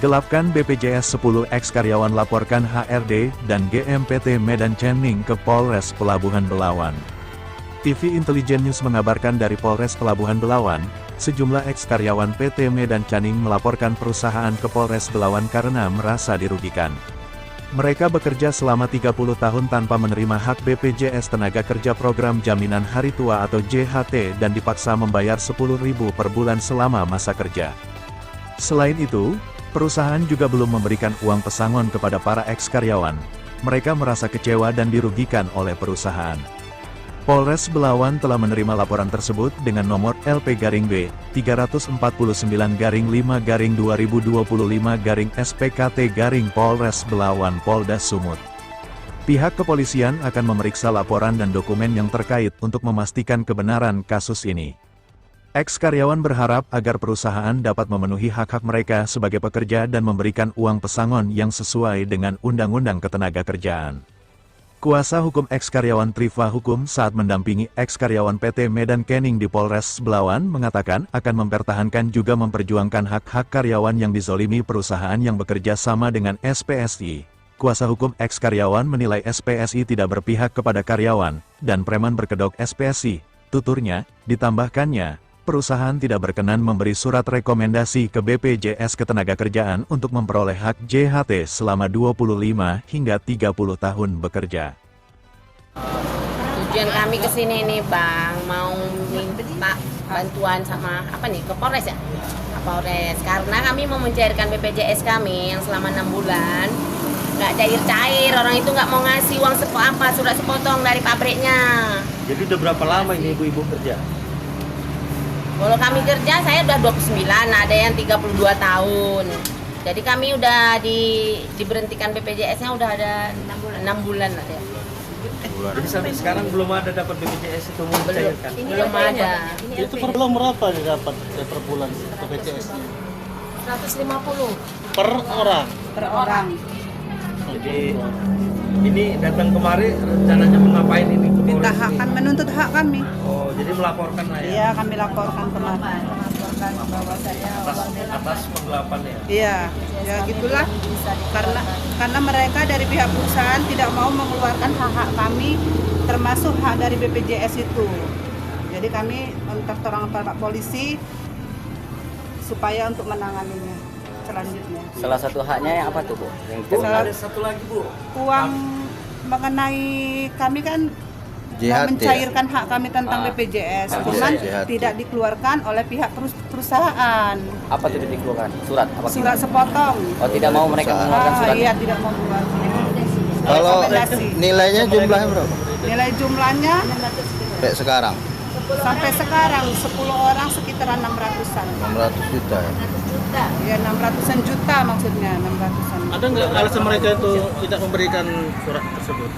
Gelapkan BPJS 10 ex-karyawan laporkan HRD dan GMPT Medan Canning ke Polres Pelabuhan Belawan. TV Intelijen News mengabarkan dari Polres Pelabuhan Belawan, sejumlah ex-karyawan PT Medan Canning melaporkan perusahaan ke Polres Belawan karena merasa dirugikan. Mereka bekerja selama 30 tahun tanpa menerima hak BPJS Tenaga Kerja Program Jaminan Hari Tua atau JHT dan dipaksa membayar Rp10.000 per bulan selama masa kerja. Selain itu, perusahaan juga belum memberikan uang pesangon kepada para ex-karyawan. Mereka merasa kecewa dan dirugikan oleh perusahaan. Polres Belawan telah menerima laporan tersebut dengan nomor LP-B 349-5-2025-SPKT-Polres Belawan Polda Sumut. Pihak kepolisian akan memeriksa laporan dan dokumen yang terkait untuk memastikan kebenaran kasus ini. Ex-karyawan berharap agar perusahaan dapat memenuhi hak-hak mereka sebagai pekerja dan memberikan uang pesangon yang sesuai dengan Undang-Undang Ketenagakerjaan. Kuasa hukum ex-karyawan Triva Hukum saat mendampingi ex-karyawan PT Medan Canning di Polres Belawan mengatakan akan mempertahankan juga memperjuangkan hak-hak karyawan yang dizolimi perusahaan yang bekerja sama dengan SPSI. Kuasa hukum ex-karyawan menilai SPSI tidak berpihak kepada karyawan, dan preman berkedok SPSI, tuturnya, ditambahkannya. Perusahaan tidak berkenan memberi surat rekomendasi ke BPJS Ketenagakerjaan untuk memperoleh hak JHT selama 25 hingga 30 tahun bekerja. Tujuan kami ke sini nih Bang, mau minta bantuan sama ke Polres ya? Ke Polres, karena kami mau mencairkan BPJS kami yang selama 6 bulan nggak cair-cair, orang itu nggak mau ngasih uang surat sepotong dari pabriknya. Jadi udah berapa lama ini ibu-ibu kerja? Kalau kami kerja, saya udah 29, ada yang 32 tahun. Jadi kami udah diberhentikan BPJS-nya udah ada 6 bulan ada. Jadi sampai sekarang belum ada dapat BPJS itu mau dicairkan? Belum ada. Itu per bulan berapa didapat per bulan BPJS? 150 Per orang? per orang. Jadi ini datang kemari rencananya mau ngapain ini? Minta hak kan, menuntut hak kami. Oh, jadi melaporkan lah ya? Iya, kami laporkan kemarin. Atas penggelapan ya? Iya, ya gitulah. Karena mereka dari pihak perusahaan tidak mau mengeluarkan hak-hak kami, termasuk hak dari BPJS itu. Jadi kami minta tolong Pak Polisi supaya untuk menanganinya selanjutnya. Salah satu haknya yang apa tuh Bu? Ada satu lagi Bu. Uang mengenai kami kan mau mencairkan hak kami tentang BPJS, cuman tidak dikeluarkan oleh pihak perusahaan. Apa tuh dikeluarkan? Surat? Apa Surat sepotong. Oh, tidak mau mereka mengeluarkan surat? Iya, tidak mau mengeluarkan. Kalau nilainya jumlahnya berapa? Nilai jumlahnya Sampai sekarang? sampai sekarang 10 orang sekitaran 600-an. 600 juta ya? Ya 600-an juta maksudnya, 600-an. Ada nggak alasan mereka itu tidak memberikan surat tersebut?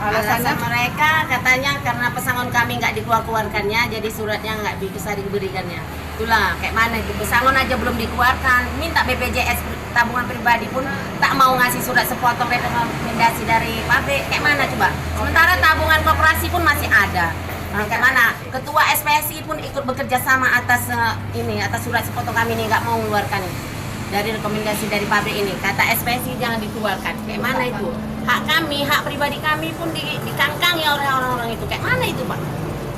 Alasan mereka katanya karena pesangon kami nggak dikeluarkannya, jadi suratnya nggak bisa diberikannya. Itulah kayak mana itu, pesangon aja belum dikeluarkan, minta BPJS tabungan pribadi pun tak mau ngasih surat sepotong rekomendasi dari pabrik, kayak mana coba? Sementara tabungan koperasi pun masih ada. Nah, kayak mana? Ketua SPSI pun ikut bekerja sama atas atas surat sepotong kami ini nggak mau mengeluarkan dari rekomendasi dari pabrik ini. Kata SPSI jangan dikeluarkan. Kayak mana itu? Hak kami, hak pribadi kami pun dikangkangi oleh orang-orang itu. Kayak mana itu Pak?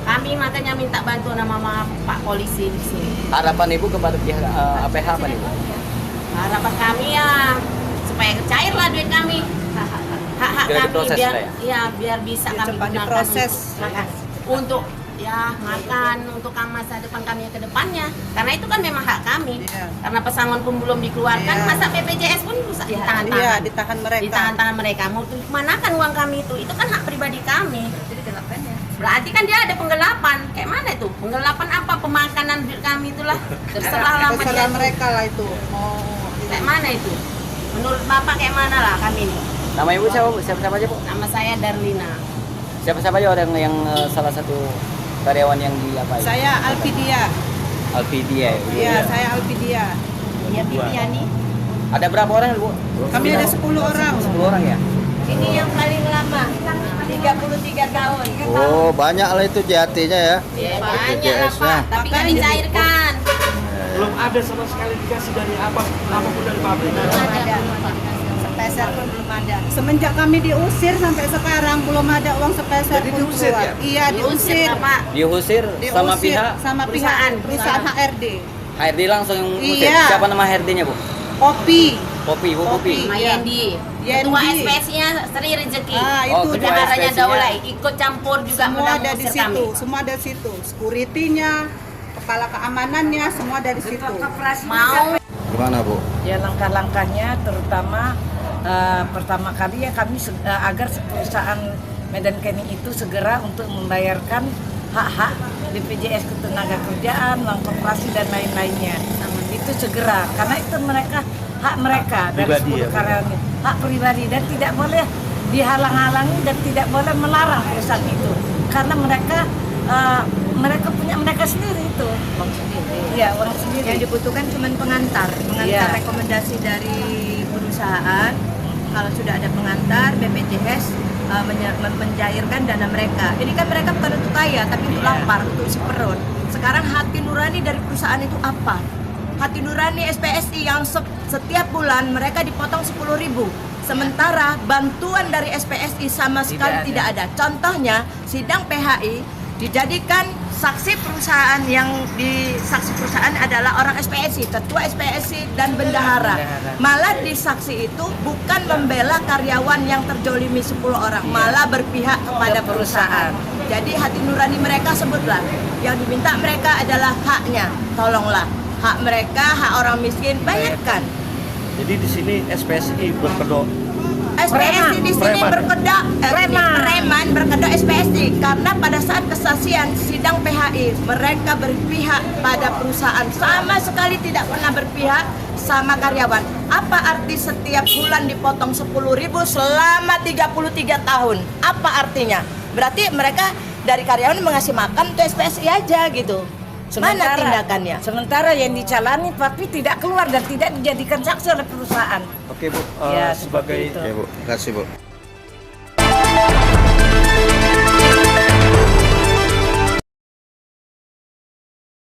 Kami makanya minta bantuan sama Pak Polisi di sini. Harapan Ibu kepada pihak APH apa nih Bu? Harapan kami ya supaya cairlah duit kami. Hak-hak Biar kami diproses biar lah ya? ya biar bisa kami cepat gunakan diproses. untuk makan untuk masa depan kami ke depannya, karena itu kan memang hak kami. Iya. Karena pesangon pun belum dikeluarkan, Iya. masa BPJS pun bisa ditahan-tahan. Iya, ditahan mereka. Ditahan-tahan mereka. Mau kemanakan uang kami itu kan hak pribadi kami. Berarti kan dia ada penggelapan. Kayak mana itu? Penggelapan apa? Pemakanan duit kami itulah. Terserah Terserah mereka lah itu. Mau Kayak mana itu? Menurut Bapak kayak mana lah kami ini? Nama Ibu siapa aja Bu? Nama saya Darlina. Siapa aja orang yang salah satu karyawan yang diapain? Saya Alfidia. Alfidia ya? Iya, saya Alfidia. Ya Viviani. Ada berapa orang Bu? Kami ada 10 orang. 10 orang ya? Ini yang paling lama, 33 tahun. Oh, banyak lah itu JHT-nya ya? Ya, banyak lah BPJS-nya. Pak, tapi nggak dicairkan. Belum belum ada sama sekali dikasih dari apapun dari pabrik. Sepeser pun belum ada. Semenjak kami diusir sampai sekarang belum ada uang sepeser Jadi pun diusir keluar. ya? Iya, diusir. Pak. Diusir sama Diusir pihak sama pihak perusahaan HRD. HRD langsung yang usir. Iya. Siapa nama HRD-nya, Bu? Kopi. Popi, Bu Popi. Iya. Yendi. Yendi. Ketua SPS-nya Sri Rezeki. Ah, Oh, itu ketua Bendaharanya SPS-nya. Daulay ikut campur juga semua mudah ada di mengusir situ, kami. semua ada di situ. Security-nya, kepala keamanannya semua dari situ. Mau Gimana Bu? Ya langkah-langkahnya terutama pertama kali ya kami agar perusahaan Medan Canning itu segera untuk membayarkan hak-hak BPJS Ketenagakerjaan, uang koperasi dan lain-lainnya. Itu segera karena itu hak mereka dari Pribadi 10 ya, Bu? karyawan, hak pribadi dan tidak boleh dihalang-halangi dan tidak boleh melarang perusahaan itu karena mereka punya mereka sendiri itu. uang sendiri. Iya, uang sendiri. Yang dibutuhkan cuma pengantar Iya. rekomendasi dari perusahaan. Kalau sudah ada pengantar, BPJS mencairkan dana mereka. Ini kan mereka bukan untuk kaya, tapi untuk lapar, untuk isi perut. Sekarang hati nurani dari perusahaan itu apa? Hati nurani SPSI yang setiap bulan mereka dipotong 10.000. Sementara bantuan dari SPSI sama sekali tidak ada. Contohnya sidang PHI dijadikan saksi perusahaan saksi perusahaan adalah orang SPSI, ketua SPSI dan bendahara. Malah di saksi itu bukan membela karyawan yang terjolimi 10 orang, malah berpihak kepada perusahaan. Jadi hati nurani mereka sebutlah, yang diminta mereka adalah haknya. Tolonglah hak mereka, hak orang miskin bayarkan. Jadi di sini SPSI berkedok. SPSI di sini preman berkedok SPSI karena pada saat kesaksian sidang PHI mereka berpihak pada perusahaan, sama sekali tidak pernah berpihak sama karyawan. Apa arti setiap bulan dipotong 10.000 selama 33 tahun? Apa artinya? Berarti mereka dari karyawan mengasih makan untuk SPSI aja gitu. Mana tindakannya? Sementara yang dicalani tapi tidak keluar dan tidak dijadikan saksi oleh perusahaan. Oke Bu, Ya, sebagai seperti itu. Ya Bu, kasih Bu.